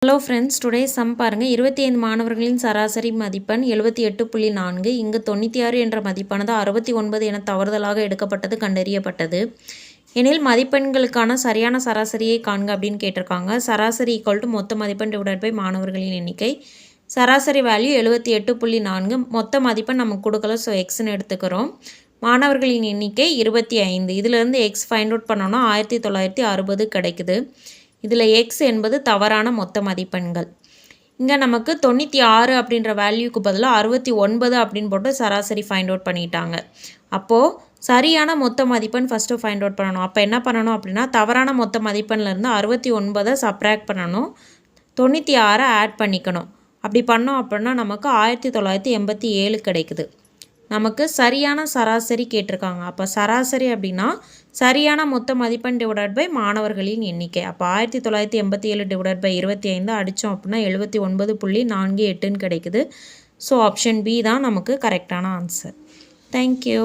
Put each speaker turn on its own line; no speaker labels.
Hello friends, today some பாருங்கள். 25 மாணவர்களின் சராசரி மதிப்பெண் 78.4. இங்கு 96 என்ற மதிப்பானது 69 என தவறுதலாக எடுக்கப்பட்டது கண்டறியப்பட்டது. எனில் மதிப்பெண்களுக்கான சரியான சராசரியை காண்க அப்படின்னு கேட்டிருக்காங்க. சராசரி ஈக்குவல் டு மொத்த மதிப்பெண் டிவைடட் பை மாணவர்களின் எண்ணிக்கை. சராசரி வேல்யூ 78.4. மொத்த மதிப்பெண் நமக்கு கொடுக்கல, ஸோ எக்ஸ்ன்னு எடுத்துக்கிறோம். மாணவர்களின் எண்ணிக்கை 25. இதிலிருந்து எக்ஸ் ஃபைண்ட் அவுட் பண்ணோன்னா 1960 கிடைக்குது. இதில் எக்ஸ் என்பது தவறான மொத்த மதிப்பெண்கள். இங்கே நமக்கு 96 அப்படின்ற வேல்யூக்கு பதிலாக 69 அப்படின்னு போட்டு சராசரி ஃபைண்ட் அவுட் பண்ணிட்டாங்க. அப்போது சரியான மொத்த மதிப்பெண் ஃபஸ்ட்டு ஃபைண்ட் அவுட் பண்ணணும். அப்போ என்ன பண்ணணும் அப்படின்னா, தவறான மொத்த மதிப்பெண்லேருந்து 69 சப்ராக்ட் பண்ணணும், 96 ஆட் பண்ணிக்கணும். அப்படி பண்ணோம் அப்படின்னா நமக்கு 1987 கிடைக்குது. நமக்கு சரியான சராசரி கேட்டிருக்காங்க. அப்போ சராசரி அப்படின்னா சரியான மொத்த மதிப்பெண் டிவைடட் பை மாணவர்களின் எண்ணிக்கை. அப்போ 1987 டிவைடட் பை 25 அடித்தோம் அப்படின்னா 79.48 கிடைக்குது. ஸோ ஆப்ஷன் பி தான் நமக்கு கரெக்டான ஆன்சர். தேங்க்யூ.